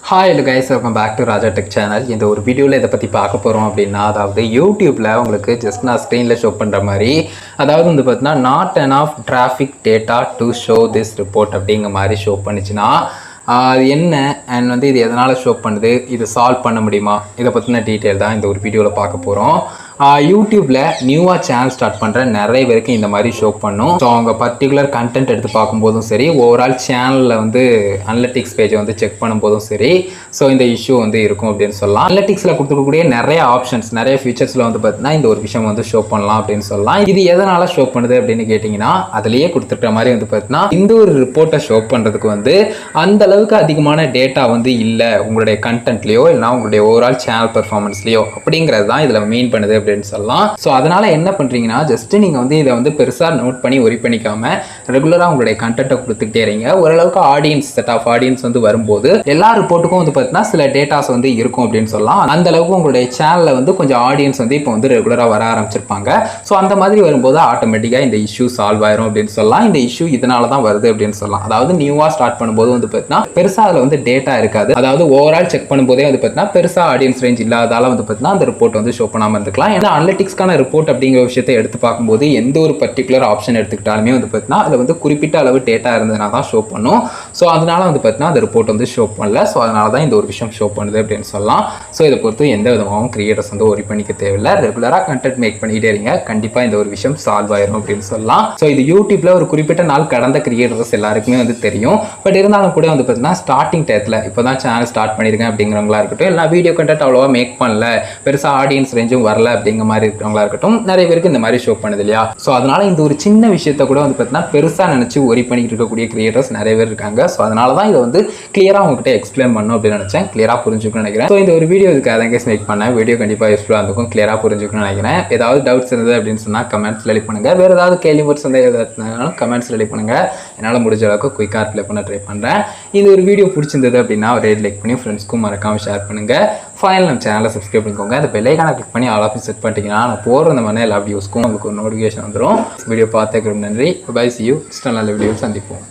Hi hello guys, welcome back to Raja tech channel. இந்த ஒரு வீடியோவில் இதை பற்றி பார்க்க போகிறோம் அப்படின்னா, அதாவது யூடியூப்பில் உங்களுக்கு ஜஸ்ட் நான் ஸ்க்ரீனில் ஷோ பண்ணுற மாதிரி, அதாவது வந்து பார்த்தீங்கன்னா not enough traffic data to show this report அப்படிங்கிற மாதிரி ஷோ பண்ணிச்சுன்னா அது என்ன அண்ட் வந்து இது எதனால் ஷோ பண்ணுது, இது சால்வ் பண்ண முடியுமா, இதை பற்றின டீட்டெயில் தான் இந்த ஒரு வீடியோவில் பார்க்க போகிறோம். யூடியூப்பில் நியூவாக சேனல் ஸ்டார்ட் பண்ணுற நிறைய பேருக்கு இந்த மாதிரி ஷோ பண்ணும். ஸோ அவங்க பர்டிகுலர் கண்டென்ட் எடுத்து பார்க்கும்போதும் சரி, ஓவரால் சேனலில் வந்து அனலிட்டிக்ஸ் பேஜை வந்து செக் பண்ணும்போதும் சரி, ஸோ இந்த இஷ்யூ வந்து இருக்கும் அப்படின்னு சொல்லலாம். அனலிட்டிக்ஸில் கொடுத்துருக்கக்கூடிய நிறைய ஆப்ஷன்ஸ், நிறைய ஃபீச்சர்ஸில் வந்து பார்த்தீங்கன்னா இந்த ஒரு விஷயம் வந்து ஷோ பண்ணலாம் அப்படின்னு சொல்லலாம். இது எதனால் ஷோ பண்ணுது அப்படின்னு கேட்டிங்கன்னா, அதுலேயே கொடுத்துருக்க மாதிரி வந்து பார்த்தீங்கன்னா இந்த ஒரு ரிப்போர்ட்டை ஷோ பண்ணுறதுக்கு வந்து அந்த அளவுக்கு அதிகமான டேட்டா வந்து இல்லை உங்களுடைய கண்டென்ட்லையோ இல்லைனா உங்களுடைய ஓவரால் சேனல் பெர்ஃபார்மன்ஸ்லையோ அப்படிங்கிறது தான் இதில் மீன் பண்ணுது அப்படின்னு சொல்லலாம். ஸோ அதனால என்ன பண்றீங்கன்னா, ஜஸ்ட் நீங்க வந்து இதை வந்து பெருசா நோட் பண்ணி ஒரி பண்ணிக்காம ரெகுலரா உங்களுடைய கண்டென்ட்டை கொடுத்துக்கிட்டே இருங்க. ஓரளவுக்கு ஆடியன்ஸ் செட் ஆஃப் ஆடியன்ஸ் வந்து வரும்போது எல்லா ரிப்போர்ட்டுக்கும் வந்து பார்த்தீங்கன்னா சில டேட்டாஸ் வந்து இருக்கும் அப்படின்னு சொல்லலாம். அந்த அளவுக்கு உங்களுடைய சேனல்ல வந்து கொஞ்சம் ஆடியன்ஸ் வந்து இப்போ வந்து ரெகுலரா வர ஆரம்பிச்சிருப்பாங்க. ஸோ அந்த மாதிரி வரும்போது ஆட்டோமேட்டிக்கா இந்த இஷ்யூ சால்வ் ஆயிரும் அப்படின்னு சொல்லலாம். இந்த இஷ்யூ இதனால தான் வருது அப்படின்னு சொல்லலாம். அதாவது நியூவா ஸ்டார்ட் பண்ணும்போது வந்து பார்த்தீங்கன்னா பெருசா அதில் வந்து டேட்டா இருக்காது. அதாவது ஓவரால் செக் பண்ணும்போதே வந்து பார்த்தீங்கன்னா பெருசா ஆடியன்ஸ் ரேஞ்ச் இல்லாதால வந்து பார்த்தீங்கன்னா அந்த ரிப்போர்ட் வந்து ஷோ பண்ணாம இருந்துக்கலாம். ஏன்னா அனலிட்டிக்ஸ்க்கான ரிப்போர்ட் அப்படிங்கிற விஷயத்தை எடுத்து பார்க்கும்போது எந்த ஒரு பர்டிகுலர் ஆப்ஷன் எடுத்துக்கிட்டாலுமே வந்து பார்த்தீங்கன்னா அதில் வந்து குறிப்பிட்ட அளவு டேட்டா இருந்ததுனா தான் ஷோ பண்ணும். ஸோ அதனால வந்து பார்த்தீங்கன்னா அந்த ரிப்போர்ட் வந்து ஷோ பண்ணல. ஸோ அதனால தான் இந்த ஒரு விஷயம் ஷோ பண்ணுது அப்படின்னு சொல்லலாம். ஸோ இதை பொறுத்து எந்த விதமாகவும் கிரியேட்டர்ஸ் வந்து ஒரி பண்ணிக்க தேவையில்லை. ரெகுலராக கண்டென்ட் மேக் பண்ணிக்கிட்டே இருங்க, கண்டிப்பாக இந்த ஒரு விஷயம் சால்வ் ஆயிரும் அப்படின்னு சொல்லலாம். ஸோ இது யூடியூப்ல ஒரு குறிப்பிட்ட நாள் கடந்த கிரியேட்டர்ஸ் எல்லாருக்குமே வந்து தெரியும். பட் இருந்தாலும் கூட வந்து பார்த்தீங்கன்னா ஸ்டார்டிங் டயத்தில் இப்போ தான் சேனல் ஸ்டார்ட் பண்ணியிருக்கேன் அப்படிங்கிறவங்களா இருக்கட்டும், இல்லை வீடியோ கண்டென்ட் அவ்வளோவா மேக் பண்ணல, பெருசாக ஆடியன்ஸ் ரேஞ்சும் வரல அப்படிங்கிற மாதிரி இருக்கிறவங்களா இருக்கட்டும், நிறைய பேருக்கு இந்த மாதிரி ஷோ பண்ணுது இல்லையா. ஸோ அதனால இந்த ஒரு சின்ன விஷயத்த கூட வந்து பார்த்தீங்கன்னா பெருசாக நினச்சி ஒரி பண்ணிட்டு இருக்கக்கூடிய கிரியேட்டர்ஸ் நிறைய பேர் இருக்காங்க. ஸோ அதனால தான் இதை வந்து கிளியராக உங்ககிட்ட எக்ஸ்பிளைன் பண்ணணும் அப்படின்னு நினைச்சேன். கிளியராக புரிஞ்சுக்கணும்னு நினைக்கிறேன். ஸோ இந்த ஒரு வீடியோ இதுக்கு அதங்கேஸ் மேக் பண்ணேன். வீடியோ கண்டிப்பாக யூஸ்ஃபுல்லாக இருக்கும், கிளியராக புரிஞ்சுக்கணும்னு நினைக்கிறேன். ஏதாவது டவுட்ஸ் இருந்தது அப்படின்னு சொன்னால் கமெண்ட்ஸ் ரெடி பண்ணுங்க. வேறு ஏதாவது கேள்வி மட்டும் இருந்தாலும் கமெண்ட்ஸ் ரெடி பண்ணுங்க. என்னால் முடிஞ்ச அளவுக்கு குயிக்காக ரிப்ளை பண்ண ட்ரை பண்ணுறேன். இந்த ஒரு வீடியோ பிடிச்சிருந்தது அப்படின்னா ஒரு லைக் பண்ணி ஃப்ரெண்ட்ஸ்க்கும் மறக்காமல் ஷேர் பண்ணுங்க. ஃபைனல் நம்ம சேனலை சப்ஸ்கிரைப் பண்ணிக்கோங்க. அந்த பெல் ஐகானை கிளிக் பண்ணி ஆல் ஆஃப் செட் பண்ணிட்டீங்கன்னா நான் போடுற இந்த மாதிரி எல்லா வீடியோஸ்க்கும் உங்களுக்கு ஒரு நோட்டிஃபிகேஷன் வந்துடும். வீடியோ பார்த்துக்கிறோம், நன்றி. Bye, see you. நல்ல வீடியோ சந்திப்போம்.